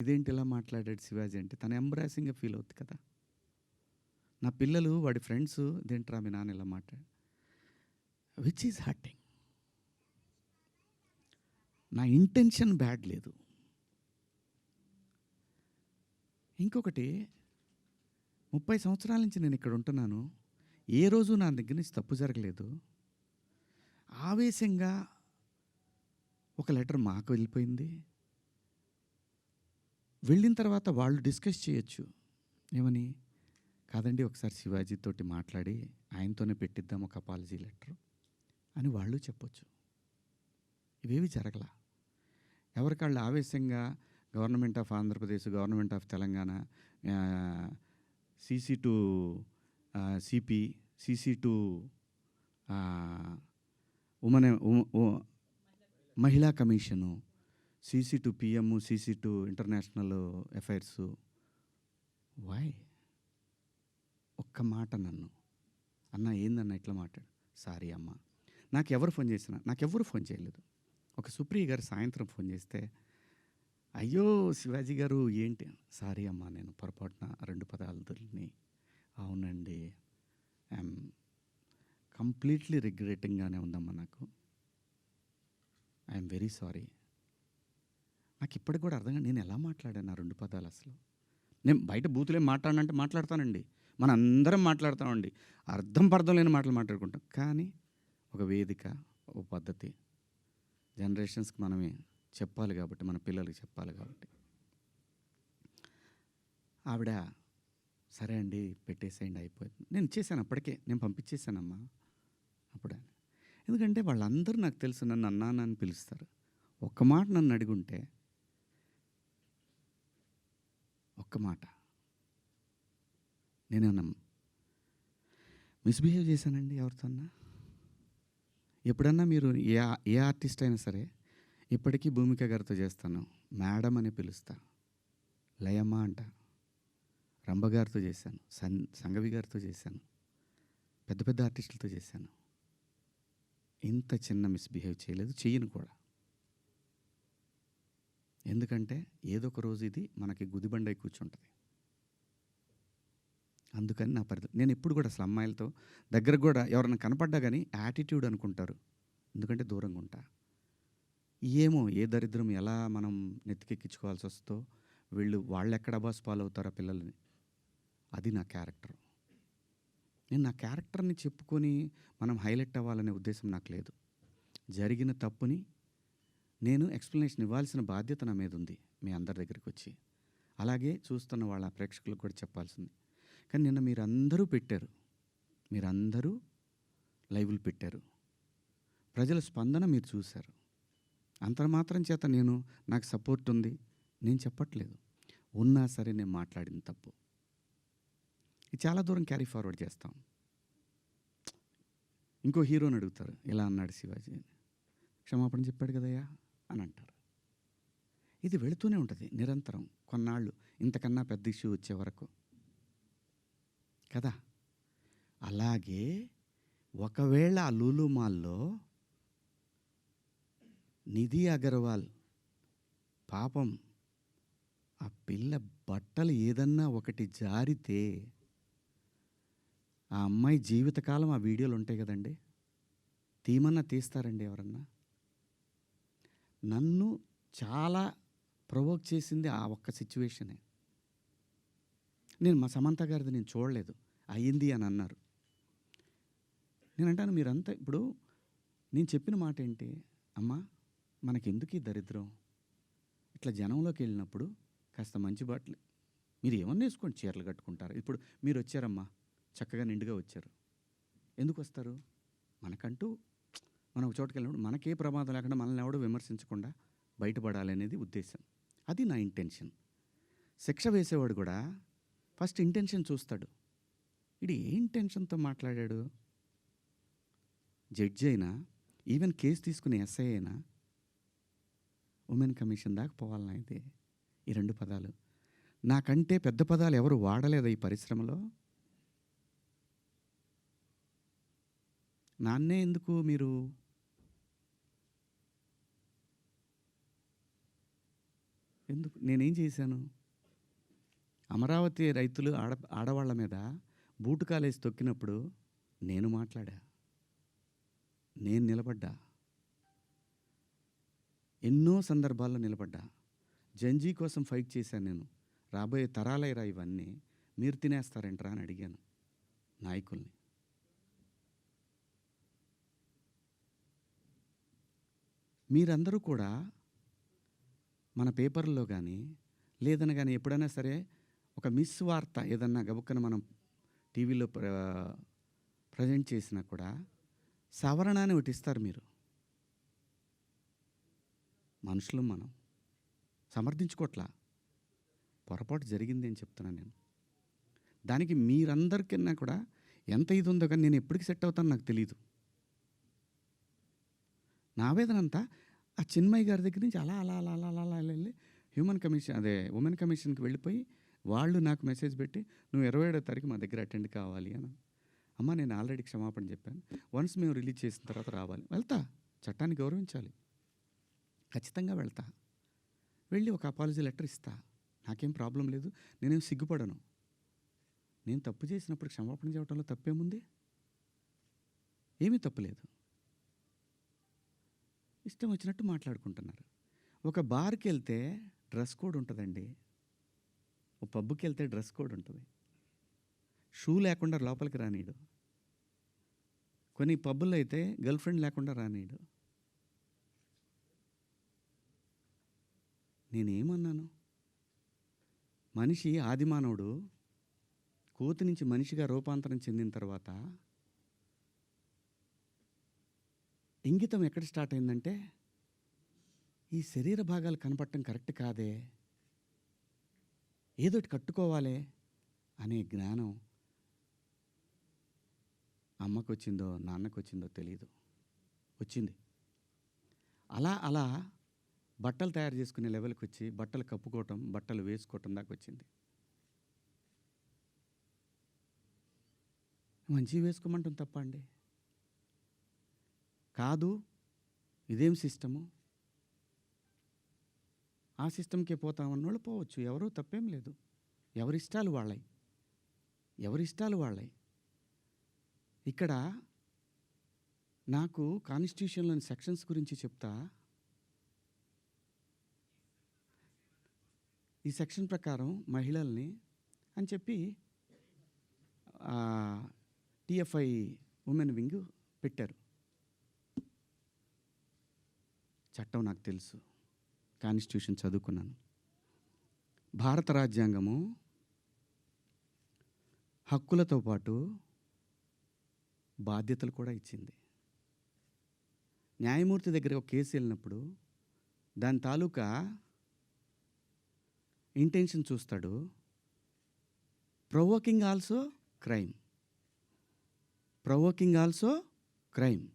ఇదేంటి ఇలా మాట్లాడాడు శివాజీ అంటే తను ఎంబ్రాసింగ్‌గా ఫీల్ అవుద్ది కదా! నా పిల్లలు వాడి ఫ్రెండ్స్ ఇదేంట్రా మీ నాన్న ఇలా మాట్లాడాడు. Which is hurting. నా ఇంటెన్షన్ బ్యాడ్ లేదు. ఇంకొకటి 30 సంవత్సరాల నుంచి నేను ఇక్కడ ఉంటున్నాను. ఏ రోజు నా దగ్గర నుంచి తప్పు జరగలేదు. ఆవేశంగా ఒక లెటర్ మాకు వెళ్ళిపోయింది. వెళ్ళిన తర్వాత వాళ్ళు డిస్కస్ చేయొచ్చు. ఏమని? కాదండి ఒకసారి శివాజీతోటి మాట్లాడి ఆయనతోనే పెట్టిద్దాం ఒక అపాలజీ లెటర్ అని వాళ్ళు చెప్పొచ్చు. ఇవేవి జరగల. ఎవరికాళ్ళు ఆవేశంగా government of Andhra Pradesh, government of Telangana, CC to CP, CC to women మహిళా commission, CC to PM, CC to international affairs. Why? ఒక్క మాట నన్ను అన్న ఏందన్న ఇట్లా మాట్లాడు. సారీ అమ్మ. నాకెవరు ఫోన్ చేసినా నాకెవ్వరు ఫోన్ చేయలేదు. ఒక సుప్రియ గారు సాయంత్రం ఫోన్ చేస్తే అయ్యో శివాజీ గారు ఏంటి? సారీ అమ్మా నేను పొరపాటున 2 పదాలు దొరికినాయి. అవునండి, ఐఎమ్ కంప్లీట్లీ రిగ్రెటింగ్గానే ఉందమ్మా నాకు. I'm very sorry. నాకు ఇప్పటికి కూడా అర్థం కాదు నేను ఎలా మాట్లాడాను ఆ 2 పదాలు అసలు. నేను బయట బూతులేం మాట్లాడినంటే మాట్లాడతానండి, మన అందరం మాట్లాడతామండి, అర్థం పర్థం లేని మాటలు మాట్లాడుకుంటాం. కానీ ఒక వేదిక, ఒక పద్ధతి, జనరేషన్స్కి మనమే చెప్పాలి కాబట్టి, మన పిల్లలకి చెప్పాలి కాబట్టి. ఆవిడ సరే అండి పెట్టేసేయండి అయిపోయింది. నేను ఇచ్చేసాను అప్పటికే, నేను పంపించేశానమ్మా అప్పుడే. ఎందుకంటే వాళ్ళందరూ నాకు తెలుసు నన్ను అన్నాను అని పిలుస్తారు. ఒక్క మాట నన్ను అడుగుంటే, ఒక్క మాట నేనేమన్నా మిస్బిహేవ్ చేశానండి ఎవరితోన్నా? ఎప్పుడన్నా మీరు ఏ ఆర్టిస్ట్ అయినా సరే, ఇప్పటికీ భూమిక గారితో చేస్తాను, మేడం అని పిలుస్తా, లయమ్మ అంట. రంభ గారితో చేశాను, సంగవి గారితో చేశాను, పెద్ద పెద్ద ఆర్టిస్టులతో చేశాను. ఇంత చిన్న మిస్బిహేవ్ చేయలేదు, చెయ్యను కూడా. ఎందుకంటే ఏదో ఒక రోజు ఇది మనకి గుదిబండై కూర్చుంటుంది. అందుకని నా పరిధి నేను ఎప్పుడు కూడా అసలు అమ్మాయిలతో దగ్గర కూడా ఎవరైనా కనపడ్డా కానీ యాటిట్యూడ్ అనుకుంటారు, ఎందుకంటే దూరంగా ఉంటా. ఏమో ఏ దరిద్రం ఎలా మనం నెత్తికెక్కించుకోవాల్సి వస్తుందో, వాళ్ళు ఎక్కడ బాస్ ఫాలో అవుతారో పిల్లల్ని. అది నా క్యారెక్టర్. నేను నా క్యారెక్టర్ని చెప్పుకొని మనం హైలైట్ అవ్వాలనే ఉద్దేశం నాకు లేదు. జరిగిన తప్పుని నేను ఎక్స్ప్లెనేషన్ ఇవ్వాల్సిన బాధ్యత నా మీద ఉంది మీ అందరి దగ్గరికి వచ్చి. అలాగే చూస్తున్న వాళ్ళ ప్రేక్షకులకు కూడా చెప్పాల్సింది. కానీ నిన్న మీరందరూ పెట్టారు, మీరందరూ లైవ్లు పెట్టారు, ప్రజల స్పందన మీరు చూశారు. అంతమాత్రం చేత నాకు సపోర్ట్ ఉంది నేను చెప్పట్లేదు. ఉన్నా సరే నేను మాట్లాడిన తప్పు ఇది చాలా దూరం క్యారీ ఫార్వర్డ్ చేస్తాం. ఇంకో హీరోని అడుగుతారు, ఇలా అన్నాడు శివాజీ, క్షమాపణ చెప్పాడు కదయ్యా అని అంటారు. ఇది వెళుతూనే ఉంటుంది నిరంతరం, కొన్నాళ్ళు ఇంతకన్నా పెద్ద ఇష్యూ వచ్చే వరకు కదా. అలాగే ఒకవేళ ఆ లూలు మాల్లో నిధి అగర్వాల్ పాపం ఆ పిల్ల బట్టలు ఏదన్నా ఒకటి జారితే ఆ అమ్మాయి జీవితకాలం ఆ వీడియోలు ఉంటాయి కదండి, తీమన్నా తీస్తారండి ఎవరన్నా? నన్ను చాలా ప్రొవోక్ చేసింది ఆ ఒక్క సిచ్యువేషనే. నేను మా సమంత గారిది నేను చూడలేదు, అయ్యింది అని అన్నారు. నేను అంటాను మీరంతా ఇప్పుడు నేను చెప్పిన మాట ఏంటి, అమ్మా మనకెందుకు ఈ దరిద్రం? ఇట్లా జనంలోకి వెళ్ళినప్పుడు కాస్త మంచి బట్టలు మీరు ఏమన్నా వేసుకోండి, చీరలు కట్టుకుంటారు. ఇప్పుడు మీరు వచ్చారమ్మా, చక్కగా నిండుగా వచ్చారు. ఎందుకు వస్తారు? మనకంటూ మనం ఒక చోటుకి వెళ్ళినప్పుడు మనకే ప్రమాదం లేకుండా మనల్ని ఎవడో విమర్శించకుండా బయటపడాలి అనేది ఉద్దేశం. అది నా ఇంటెన్షన్. శిక్ష వేసేవాడు కూడా ఫస్ట్ ఇంటెన్షన్ చూస్తాడు. ఇది ఏ ఇంటెన్షన్తో మాట్లాడాడు? జడ్జి అయినా, ఈవెన్ కేసు తీసుకునే ఎస్ఐ అయినా ఉమెన్ కమిషన్ దాకా పోవాలన్నా ఇది ఈ 2 పదాలు. నాకంటే పెద్ద పదాలు ఎవరు వాడలేదా ఈ పరిశ్రమలో? నాన్నే ఎందుకు మీరు ఎందుకు? నేనేం చేశాను? అమరావతి రైతులు ఆడవాళ్ళ మీద బూటుకాలేసి తొక్కినప్పుడు నేను మాట్లాడా. నేను నిలబడ్డా. ఎన్నో సందర్భాల్లో నిలబడ్డా. జంజీ కోసం ఫైట్ చేశాను నేను. రాబోయే తరాలైరా ఇవన్నీ. మీరు తినేస్తారేంట్రా అని అడిగాను నాయకుల్ని. మీరందరూ కూడా మన పేపర్‌లో గానీ, లేదన్నా గానీ ఎప్పుడైనా సరే ఒక మిస్ వార్త ఏదన్నా గబుక్కన మనం టీవీలో ప్రజెంట్ చేసినా కూడా సవరణ అని ఒకటి ఇస్తారు మీరు. మనుషులం మనం. సమర్థించుకోవట్లా. పొరపాటు జరిగింది అని చెప్తున్నాను నేను. దానికి మీరందరికన్నా కూడా ఎంత ఇది ఉందో కానీ నేను ఎప్పటికి సెట్ అవుతానో నాకు తెలీదు. నా ఆవేదనంతా ఆ చిన్మయి గారి దగ్గర నుంచి అలా అలా అలా అలా అలా అలా వెళ్ళి ఉమెన్ కమిషన్‌కి వెళ్ళిపోయి వాళ్ళు నాకు మెసేజ్ పెట్టి నువ్వు 27వ తారీఖు మా దగ్గర అటెండ్ కావాలి అని. అమ్మ నేను ఆల్రెడీ క్షమాపణ చెప్పాను. వన్స్ మేము రిలీజ్ చేసిన తర్వాత రావాలి. వెళ్తా. చట్టాన్ని గౌరవించాలి. ఖచ్చితంగా వెళ్తా. వెళ్ళి ఒక అపాలజీ లెటర్ ఇస్తా. నాకేం ప్రాబ్లం లేదు. నేనేం సిగ్గుపడను. నేను తప్పు చేసినప్పుడు క్షమాపణ చెప్పడంలో తప్పేముంది? ఏమీ తప్పులేదు. ఇష్టం వచ్చినట్టు మాట్లాడుకుంటున్నారు. ఒక బార్‌కి వెళ్తే డ్రెస్ కోడ్ ఉంటుందండి. ఓ పబ్‌కి వెళ్తే డ్రెస్ కోడ్ ఉంటుంది. షూ లేకుండా లోపలికి రానీయడు. కొన్ని పబ్బుల్లో అయితే గర్ల్ ఫ్రెండ్ లేకుండా రానీయడు. నేనేమన్నాను? మనిషి ఆదిమానవుడు కోతి నుంచి మనిషిగా రూపాంతరం చెందిన తర్వాత ఇంగితం ఎక్కడ స్టార్ట్ అయిందంటే ఈ శరీర భాగాలు కనపడటం కరెక్ట్ కాదే, ఏదోటి కట్టుకోవాలే అనే జ్ఞానం అమ్మకు వచ్చిందో నాన్నకు వచ్చిందో తెలీదు. వచ్చింది. అలా అలా బట్టలు తయారు చేసుకునే లెవెల్కి వచ్చి బట్టలు కప్పుకోవటం, బట్టలు వేసుకోవటం దాకా వచ్చింది. మంచివి వేసుకోమంటాం తప్ప అండి? కాదు. ఇదేం సిస్టము? ఆ సిస్టమ్‌కే పోతామన్నోళ్ళు పోవచ్చు. ఎవరు తప్పేం లేదు. ఎవరిష్టాలు వాళ్ళయి. ఎవరిష్టాలు వాళ్ళయి. ఇక్కడ నాకు కాన్స్టిట్యూషన్‌లోని సెక్షన్స్ గురించి చెప్తా. ఈ సెక్షన్ ప్రకారం మహిళల్ని అని చెప్పి టీఎఫ్ఐ ఉమెన్ వింగ్ పెట్టారు. చట్టం నాకు తెలుసు. కాన్స్టిట్యూషన్ చదువుకున్నాను. భారత రాజ్యాంగము హక్కులతో పాటు బాధ్యతలు కూడా ఇచ్చింది. న్యాయమూర్తి దగ్గర ఒక కేసు వెళ్ళినప్పుడు దాని తాలూకా ఇంటెన్షన్ చూస్తాడు. Provoking also crime. Provoking also crime.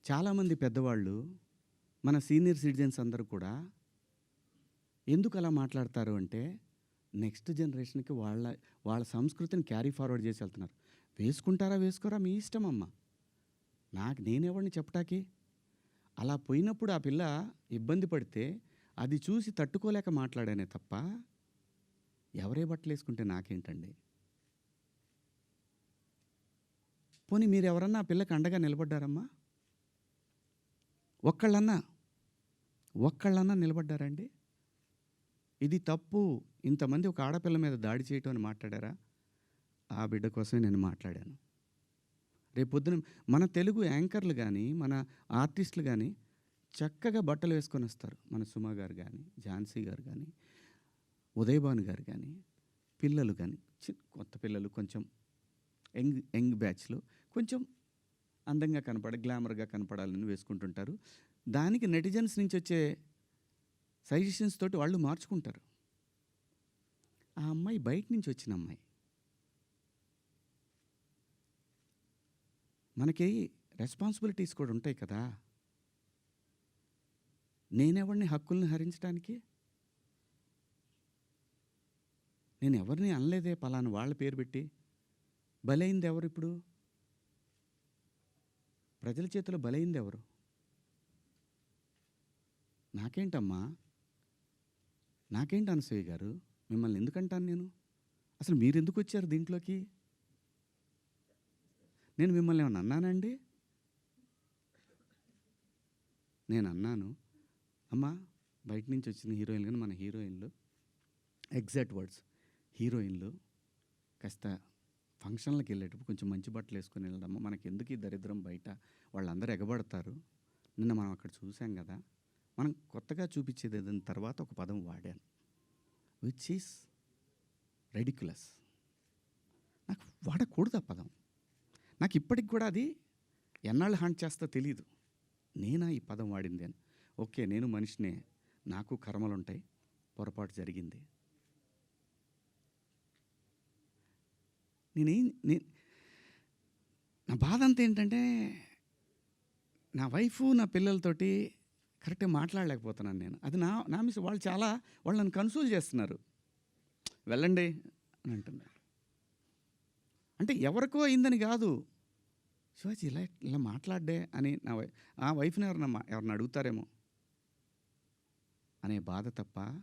చాలామంది పెద్దవాళ్ళు మన సీనియర్ సిటిజన్స్ అందరూ కూడా ఎందుకు అలా మాట్లాడతారు అంటే నెక్స్ట్ జనరేషన్కి వాళ్ళ సంస్కృతిని క్యారీ ఫార్వర్డ్ చేసి వెళ్తున్నారు. వేసుకుంటారా వేసుకోరా మీ ఇష్టం అమ్మ. నేనెవరిని చెప్పటానికి? అలా పోయినప్పుడు ఆ పిల్ల ఇబ్బంది పడితే అది చూసి తట్టుకోలేక మాట్లాడానే తప్ప ఎవరే బట్టలు వేసుకుంటే నాకేంటండి? పోనీ మీరు ఎవరన్నా ఆ పిల్లకి అండగా నిలబడ్డారమ్మా? ఒక్కళ్ళన్నా నిలబడ్డారండి? ఇది తప్పు, ఇంతమంది ఒక ఆడపిల్ల మీద దాడి చేయటం అని మాట్లాడారా? ఆ బిడ్డ కోసమే నేను మాట్లాడాను. రేపొద్దున మన తెలుగు యాంకర్లు కానీ మన ఆర్టిస్టులు కానీ చక్కగా బట్టలు వేసుకొని వస్తారు. మన సుమ గారు కానీ, ఝాన్సీ గారు కానీ, ఉదయభాను గారు కానీ, పిల్లలు కానీ, కొత్త పిల్లలు కొంచెం యంగ్ బ్యాచ్లో కొంచెం అందంగా గ్లామర్గా కనపడాలని వేసుకుంటుంటారు. దానికి నెటిజన్స్ నుంచి వచ్చే సజెషన్స్ తోటి వాళ్ళు మార్చుకుంటారు. ఆ అమ్మాయి బయట నుంచి వచ్చిన అమ్మాయి. మనకి రెస్పాన్సిబిలిటీస్ కూడా ఉంటాయి కదా. నేనెవరిని హక్కుల్ని హరించడానికి? నేను ఎవరిని అనలేదే పలానా వాళ్ళ పేరు పెట్టి. బలైంది ఎవరు? ఇప్పుడు ప్రజల చేతిలో బలైంది ఎవరు? నాకేంటమ్మా? నాకేంటి అనసూయ గారు? మిమ్మల్ని ఎందుకంటాను నేను? అసలు మీరెందుకొచ్చారు దీంట్లోకి? నేను మిమ్మల్ని ఏమన్నా అన్నానండి? నేనన్నాను, అమ్మా బయట నుంచి వచ్చిన హీరోయిన్లు గాని, మన హీరోయిన్‌లు ఎగ్జాక్ట్ వర్డ్స్, హీరోయిన్‌లు కాస్త ఫంక్షన్‌లకెళ్ళేటప్పుడు కొంచెం మంచి బట్టలేసుకొని వెళ్ళడమ్మా. మనకెందుకు ఈ దరిద్రం బయట? వాళ్ళందరూ ఎగబడతారు. నిన్న మనం అక్కడ చూసాం గదా! మనం కొత్తగా చూపించేదేదైనా తర్వాత ఒక పదం వాడాను. Which is ridiculous. నాకు వాడకూడదు ఆ పదం. నాకిప్పటికి కూడా అది ఎన్నాళ్ళు హాంట్ చేస్తో తెలీదు. నేనా ఈ పదం వాడింది అని. ఓకే. నేను మనిషినే. నాకు కర్మలుంటాయి. పొరపాటు జరిగింది. నేనేం నే నా బాధంతా ఏంటంటే, నా వైఫు, నా పిల్లలతోటి కరెక్ట్‌గా మాట్లాడలేకపోతున్నాను నేను. అది నా నా మిస్ వాళ్ళు నన్ను కన్సోల్ చేస్తున్నారు. వెళ్ళండి అని అంటున్నారు. అంటే ఎవరికో అయిందని గాదు. శివాజీ ఇలా ఇలా మాట్లాడ్డే అని ఆ వైఫ్‌ని ఎవరన్నా అడుగుతారేమో అనే బాధ తప్ప